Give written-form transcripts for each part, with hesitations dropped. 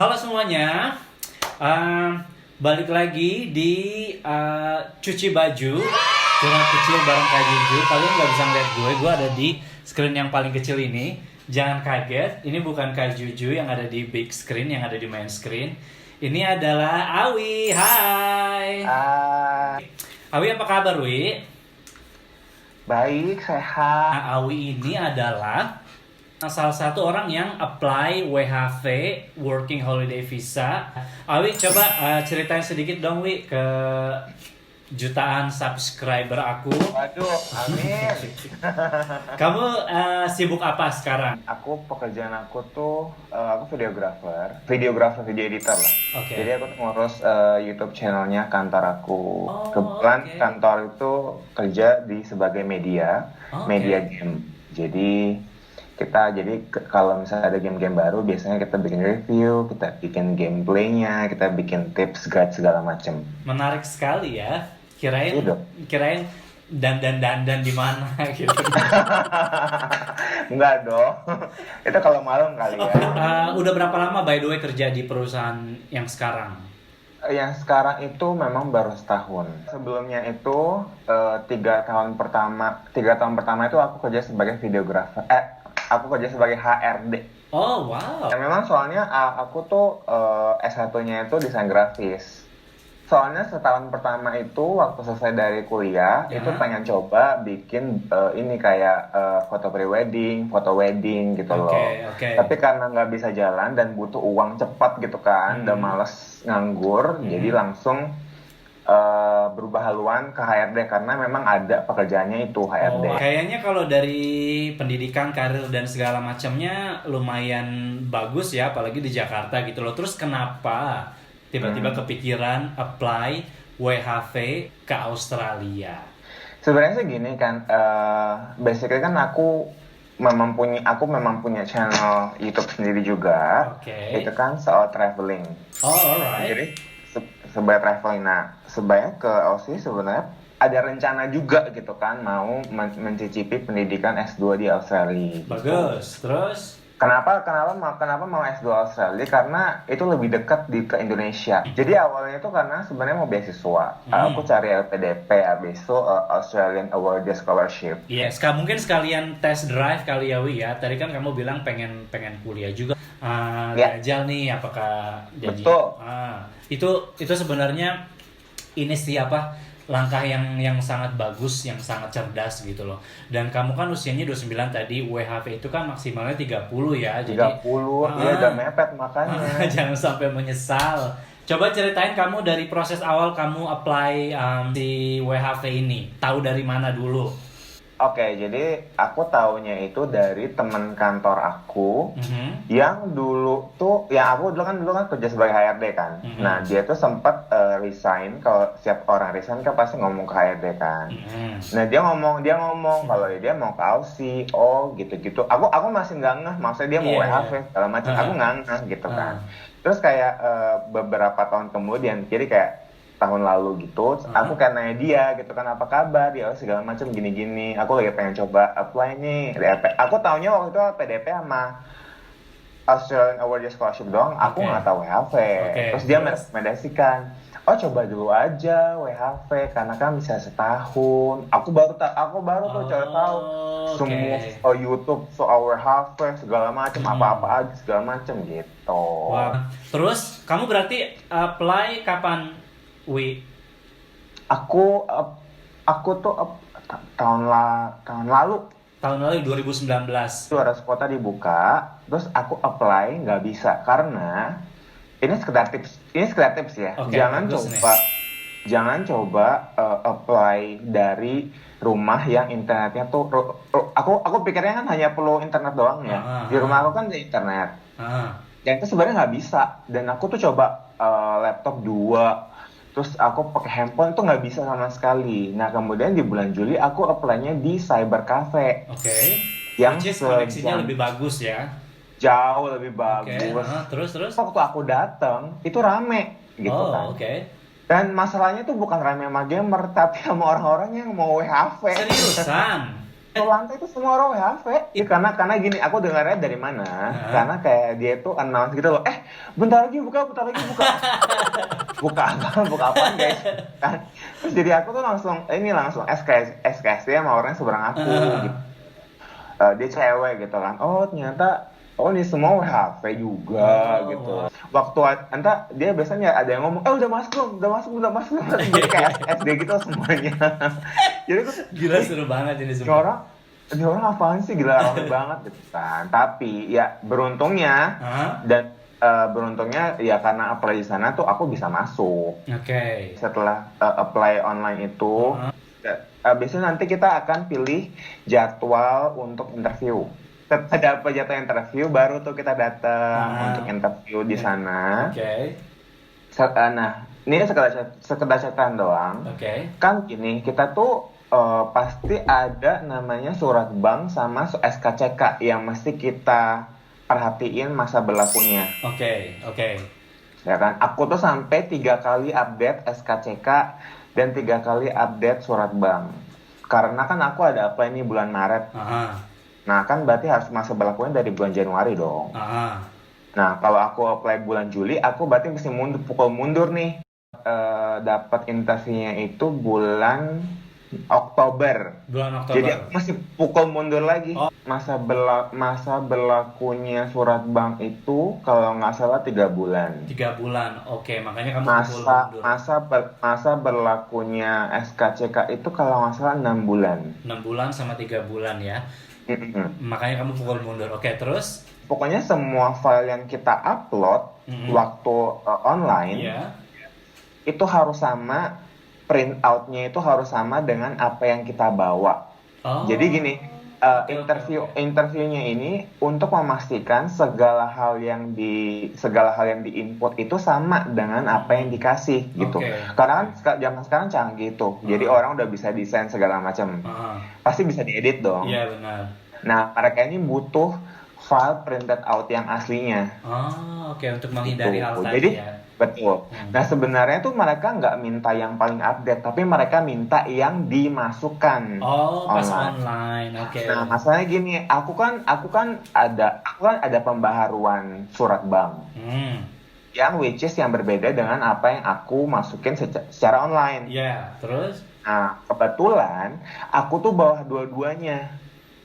Halo semuanya, Ehm, balik lagi di cuci baju curhat kecil bareng Kak Juju. Kalian nggak bisa ngeliat gue ada di screen yang paling kecil ini. Jangan kaget, ini bukan Kak Juju yang ada di big screen, yang ada di main screen. Ini adalah Awi, hai. Ah, Awi apa kabar, Wi? baik, sehat. Nah, Awi ini adalah salah satu orang yang apply WHV Working Holiday Visa. Awi coba ceritain sedikit dong Wi ke jutaan subscriber aku. Waduh, amin. Kamu sibuk apa sekarang? Pekerjaan aku tuh, aku videografer, video editor lah. Oke. Jadi aku tuh ngurus YouTube channelnya kantor aku. Oh, Kebetulan oke. kantor itu kerja sebagai media Oke. game. Jadi kalau misalnya ada game-game baru, biasanya kita bikin review, kita bikin gameplaynya, kita bikin tips, guide segala macem. Menarik sekali ya. Iya Kirain dong. kirain dandan di mana gitu. Enggak dong. Itu kalau malam kali ya. Udah berapa lama by the way kerja di perusahaan yang sekarang? Yang sekarang itu memang baru setahun. Sebelumnya itu 3 tahun pertama itu aku kerja sebagai videografer. Aku kerja sebagai HRD. Oh, wow. Ya memang soalnya aku tuh S1-nya itu desain grafis. Soalnya setahun pertama itu waktu selesai dari kuliah Ya. itu pengen coba bikin ini kayak foto pre-wedding, foto wedding gitu loh. Oke. Tapi karena nggak bisa jalan dan butuh uang cepat gitu kan, udah males nganggur, jadi langsung berubah haluan ke HRD karena memang ada pekerjaannya itu HRD. Oh, kayaknya kalau dari pendidikan, karir dan segala macamnya lumayan bagus ya, apalagi di Jakarta gitu loh. Terus kenapa tiba-tiba kepikiran apply WHV ke Australia? Sebenarnya sih gini kan, basically kan aku memang punya channel YouTube sendiri juga. Oke. Itu kan soal traveling. Oh, alright. Jadi sebagai traveling, nah sebenarnya ke Aussie sebenarnya ada rencana juga gitu kan mau mencicipi pendidikan S2 di Australia. Gitu. Bagus. Terus? Kenapa mau S2 Australia? Karena itu lebih dekat ke Indonesia. Jadi awalnya itu karena sebenarnya mau beasiswa. Aku cari LPDP, habis itu Australian Awarded Scholarship. Yes, mungkin sekalian test drive kali ya Wi ya. Tadi kan kamu bilang pengen kuliah juga. Ya, Gajal nih apakah jadi betul. itu sebenarnya ini sih apa langkah yang sangat bagus, yang sangat cerdas gitu loh. Dan kamu kan usianya 29 tadi, WHV itu kan maksimalnya 30 ya. Jadi 30, iya udah mepet makanya. jangan sampai menyesal. Coba ceritain kamu dari proses awal kamu apply di WHV ini. Tahu dari mana dulu? Oke, jadi aku taunya itu dari teman kantor aku yang aku dulu kan kerja sebagai HRD kan. Nah, dia tuh sempat resign. Kalau setiap orang resign kan pasti ngomong ke HRD kan. Nah, dia ngomong kalau dia mau ke Aussie, oh gitu-gitu. Aku masih nggak ngeh, maksudnya dia mau Iya. WHV segala macam. Aku nggak ngeh gitu kan. Terus kayak beberapa tahun kemudian, jadi kayak tahun lalu gitu, aku kan nanya dia gitu kan, apa kabar dia segala macam gini-gini, aku lagi pengen coba apply nih. Aku taunya waktu itu PDP sama Australian Award Scholarship doang, aku nggak tahu WHV. Terus dia merekomendasikan, oh coba dulu aja WHV karena kan bisa setahun. Aku baru tuh cari tahu semua YouTube soal WHV segala macam, apa-apa aja segala macam gitu. Wah. Terus kamu berarti apply kapan, Wi? Aku tuh tahun lalu Tahun lalu 2019. 200 kota dibuka, terus aku apply nggak bisa karena ini sekedar tips ya. Oke, bagus nih. Jangan coba apply dari rumah yang internetnya tuh aku pikirnya kan hanya perlu internet doang ya. Di rumah aku kan ada internet. Dan itu sebenarnya nggak bisa. Dan aku tuh coba laptop 2, terus aku pakai handphone tuh nggak bisa sama sekali. Nah kemudian di bulan Juli aku apply-nya di cyber cafe. Oke. Yang Which is koneksinya lebih bagus ya. jauh lebih Oke. bagus. Terus. Waktu aku datang itu rame gitu kan. Oke. Dan masalahnya tuh bukan rame sama gamer, tapi sama orang-orang yang mau WHV. Seriusan? Satu lantai itu semua orang WHV. Ya, karena gini, aku dengarnya dari mana? Karena kayak dia tuh announce gitu loh. Bentar lagi buka, bentar lagi buka. Buka apa? Buka apaan guys? Kan? Terus jadi aku tuh langsung SKS dia sama orang seberang aku gitu. Dia cewek gitu kan. Oh ternyata ini semua WHV juga gitu. Waktu entah dia biasanya ada yang ngomong, udah masuk. Jadi kayak SD gitu semuanya. Jadi tuh Gila seru banget ini ini semua. orang apaan sih, gila rame banget gitu kan. Tapi ya beruntungnya beruntungnya ya karena apply di sana tuh aku bisa masuk. Oke. Setelah apply online itu, biasanya nanti kita akan pilih jadwal untuk interview. Ada apa jadwal interview, baru tuh kita datang untuk interview di sana. Oke. Nah, ini sekedar catatan doang. Oke. Kan gini, kita tuh pasti ada namanya surat bank sama SKCK yang mesti kita perhatiin masa berlakunya. Oke. Ya kan? Aku tuh sampai 3 kali update SKCK dan 3 kali update surat bank. Karena kan aku ada apa ini bulan Maret. Nah, kan berarti harus masa berlakunya dari bulan Januari dong. Nah, kalau aku apply bulan Juli, aku berarti mesti pukul mundur nih. Dapat interviewnya itu bulan Oktober. Bulan Oktober. Jadi aku masih pukul mundur lagi. Masa berlakunya surat bank itu kalau nggak salah 3 bulan. 3 bulan. Oke, makanya kamu pukul mundur. Masa berlakunya SKCK itu kalau nggak salah 6 bulan. 6 bulan sama 3 bulan ya. Makanya kamu pukul mundur. Oke, terus? Pokoknya semua file yang kita upload waktu online itu harus sama, print out-nya itu harus sama dengan apa yang kita bawa. Jadi gini, interviewnya ini untuk memastikan segala hal yang diinput itu sama dengan apa yang dikasih gitu. Karena kan zaman sekarang canggih tuh. Jadi orang udah bisa desain segala macam. Pasti bisa diedit dong. Iya, benar. Nah, mereka ini butuh file printed out yang aslinya. Oke, untuk menghindari hal tadi jadi, ya. Betul. Nah, sebenarnya tuh mereka nggak minta yang paling update, tapi mereka minta yang dimasukkan pas online. Oke. Nah, masalahnya gini, aku kan ada pembaharuan surat bank. Yang which is yang berbeda dengan apa yang aku masukin secara online. Iya, terus? Nah, kebetulan aku tuh bawa dua-duanya.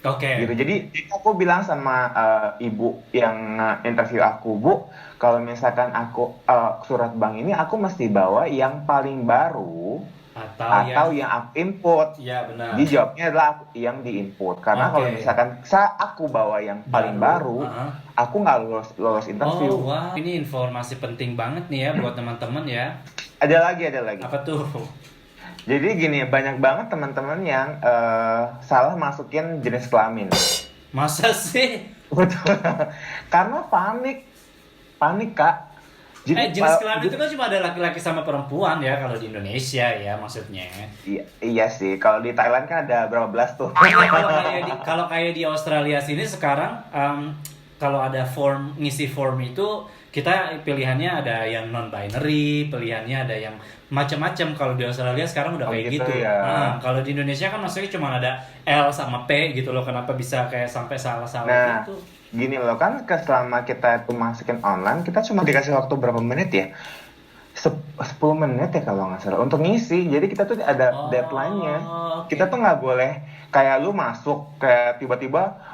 Gitu. Jadi aku bilang sama ibu yang interview aku, Bu, kalau misalkan aku surat bank ini aku mesti bawa yang paling baru atau yang aku input. Iya, benar. Dijawabnya adalah yang diinput. Karena kalau misalkan aku bawa yang paling baru, aku nggak lolos interview. Wah, ini informasi penting banget nih ya buat teman-teman ya. Ada lagi. Apa tuh? Jadi gini, banyak banget teman-teman yang salah masukin jenis kelamin. Masa sih? Betul. Karena panik Kak. Jadi jenis kelamin itu kan cuma ada laki-laki sama perempuan ya kalau di Indonesia ya maksudnya. Iya sih, kalau di Thailand kan ada berapa belas tuh. Kalau kayak di Australia sini sekarang kalau ada ngisi form itu kita pilihannya ada yang non binary, pilihannya ada yang macam-macam. Kalau di Australia sekarang udah kayak gitu. Ya. Kalau di Indonesia kan maksudnya cuma ada L sama P gitu loh. Kenapa bisa kayak sampai salah-salah gitu? Gini loh kan, selama kita itu masukin online, kita cuma dikasih waktu berapa menit ya? 10 menit ya kalau nggak salah untuk ngisi. Jadi kita tuh ada deadline-nya. Kita tuh nggak boleh kayak lu masuk kayak tiba-tiba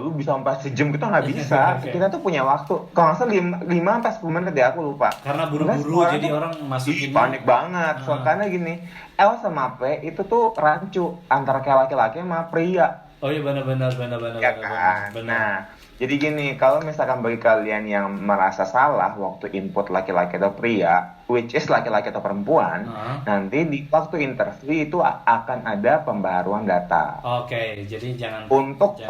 lu bisa sampai sejam, kita nggak bisa. Kita tuh punya waktu. Kalau nggak salah 5-10 menit ya, aku lupa. Karena buru-buru jadi orang masukin. Panik banget. Karena gini, L sama P itu tuh rancu antara kayak laki-laki sama pria. Oh iya, benar. Ya kan? Nah, jadi gini, kalau misalkan bagi kalian yang merasa salah waktu input laki-laki atau pria, which is laki-laki atau perempuan, nanti di waktu interview itu akan ada pembaharuan data. Jadi jangan untuk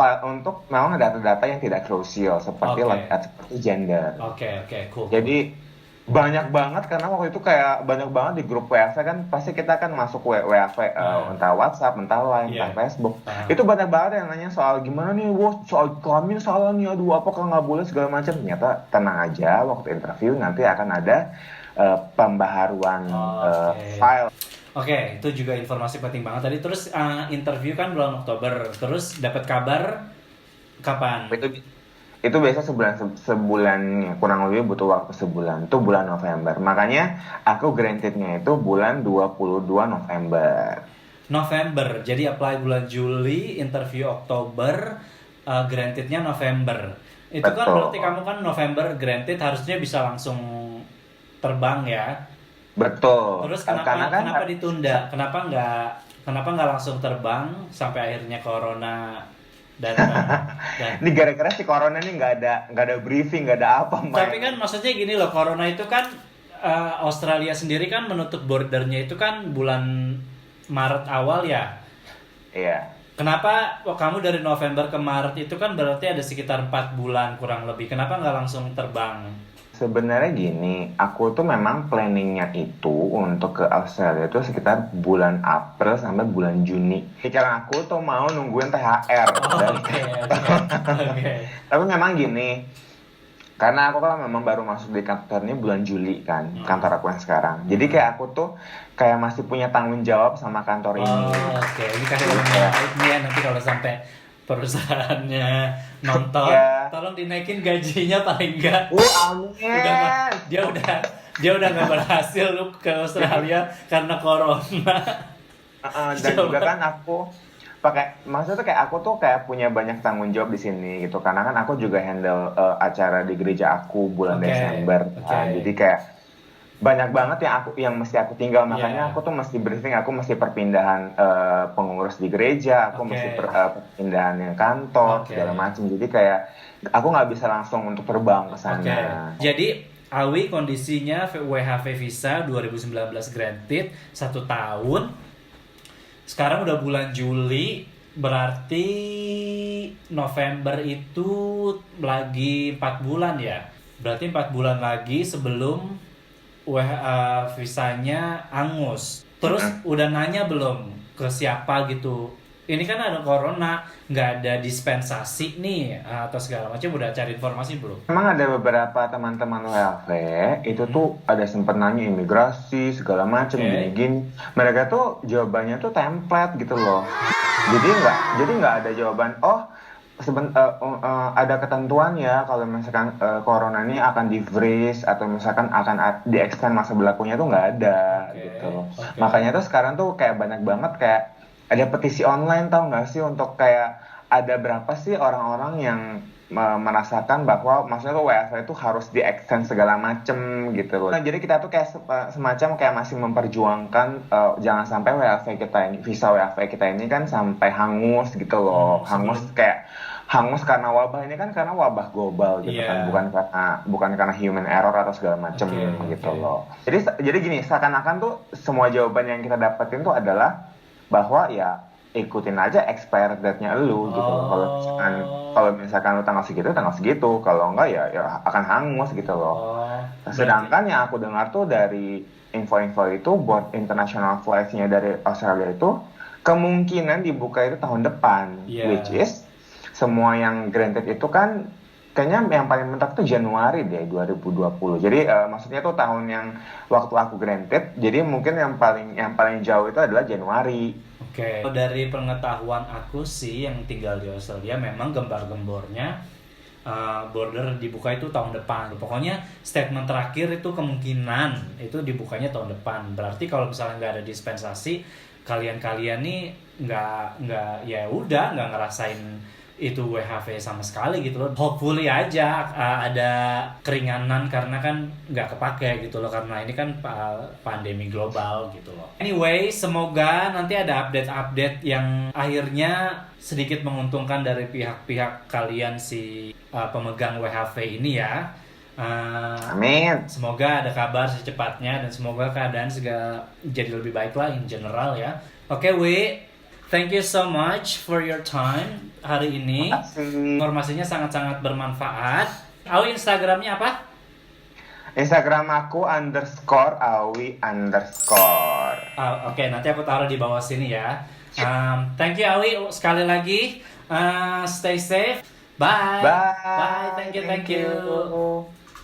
memang data-data yang tidak krusial seperti seperti gender. Cool. Jadi banyak banget, karena waktu itu kayak banyak banget di grup WhatsApp kan, pasti kita kan masuk WhatsApp entah WhatsApp, entah Line, entah Facebook. Itu banyak banget yang nanya soal gimana nih, soal kelamin salah nih, aduh apakah nggak boleh segala macam. Ternyata tenang aja, waktu interview nanti akan ada pembaharuan file. Oke, itu juga informasi penting banget tadi. Terus interview kan bulan Oktober. Terus dapat kabar kapan? Itu biasa sebulan ya, kurang lebih butuh waktu sebulan. Itu bulan November. Makanya aku grantednya itu bulan 22 November. November. Jadi apply bulan Juli, interview Oktober, grantednya November. Itu kan Betul. berarti kamu kan November granted harusnya bisa langsung terbang ya. Betul. Terus Karena kan kenapa ditunda? Kenapa nggak langsung terbang sampai akhirnya corona datang? Dan ini gara-gara si corona ini nggak ada briefing, nggak ada apa, tapi kan maksudnya gini loh, corona itu kan Australia sendiri kan menutup bordernya itu kan bulan Maret awal ya. Iya. Kenapa kamu dari November ke Maret itu kan berarti ada sekitar 4 bulan kurang lebih. Kenapa nggak langsung terbang? Sebenarnya gini, aku tuh memang planningnya itu untuk ke Australia itu sekitar bulan April sampai bulan Juni. Pikiran aku tuh mau nungguin THR. Oke. Tapi memang gini, karena aku kan memang baru masuk di kantor ini bulan Juli kan, kantor aku yang sekarang. Jadi kayak aku tuh kayak masih punya tanggung jawab sama kantor ini. Oke. Ini kasih baik nih ya nanti kalau sampai perusahaannya nonton, tolong dinaikin gajinya paling enggak. Amin. Dia udah nggak berhasil lu ke Australia karena corona. Dan juga kan aku maksudnya tuh kayak aku tuh kayak punya banyak tanggung jawab di sini gitu, karena kan aku juga handle acara di gereja aku bulan Desember. Jadi kayak banyak banget yang mesti aku tinggal, makanya aku tuh mesti briefing, aku mesti perpindahan pengurus di gereja, aku mesti perpindahan yang kantor segala macam. Jadi kayak aku nggak bisa langsung untuk terbang ke sana. Jadi Awi kondisinya WHV visa 2019 granted 1 tahun. Sekarang udah bulan Juli, berarti November itu lagi 4 bulan ya. Berarti 4 bulan lagi sebelum visanya angus. Terus udah nanya belum ke siapa gitu? Ini kan ada corona, nggak ada dispensasi nih atau segala macam, udah cari informasi belum? Memang ada beberapa teman-teman WLV itu tuh ada sempat nanya imigrasi segala macam gini-gini. Mereka tuh jawabannya tuh template gitu loh. Jadi nggak ada jawaban. Ada ketentuan ya kalau misalkan corona ini akan di freeze atau misalkan akan di extend masa berlakunya tuh nggak ada gitu. Makanya tuh sekarang tuh kayak banyak banget kayak ada petisi online, tau nggak sih, untuk kayak ada berapa sih orang-orang yang merasakan bahwa maksudnya tuh WFH itu harus di extend segala macem gitu loh. Nah, jadi kita tuh kayak semacam kayak masih memperjuangkan jangan sampai visa WFH kita ini kan sampai hangus gitu loh. Hangus karena wabah ini kan, karena wabah global gitu kan, bukan karena human error atau segala macem gitu loh. Jadi gini, seakan-akan tuh semua jawaban yang kita dapetin tuh adalah bahwa ya ikutin aja expired date-nya lu gitu. Kalau misalkan lu tanggal segitu, kalau enggak ya akan hangus gitu loh. Sedangkan yang aku dengar tuh dari info-info itu, board international flights-nya dari Australia itu kemungkinan dibuka itu tahun depan, which is semua yang granted itu kan kayaknya yang paling mentok tuh Januari deh 2020. Jadi maksudnya tuh tahun yang waktu aku granted. Jadi mungkin yang paling jauh itu adalah Januari. Dari pengetahuan aku sih yang tinggal di Australia, memang gembar-gembornya border dibuka itu tahun depan. Pokoknya statement terakhir itu kemungkinan itu dibukanya tahun depan. Berarti kalau misalnya nggak ada dispensasi, kalian nih nggak ya udah nggak ngerasain itu WHV sama sekali gitu loh. Hopefully aja ada keringanan karena kan nggak kepake gitu loh, karena ini kan pandemi global gitu loh. Anyway, semoga nanti ada update-update yang akhirnya sedikit menguntungkan dari pihak-pihak kalian si pemegang WHV ini ya. Amin. Semoga ada kabar secepatnya dan semoga keadaan segala jadi lebih baik lah in general ya. Oke, thank you so much for your time hari ini. Informasinya sangat-sangat bermanfaat. Awi, Instagramnya apa? Instagram aku _Awi_. Oke, nanti aku taruh di bawah sini ya. Thank you Awi sekali lagi. Stay safe. Bye. Bye. Thank you.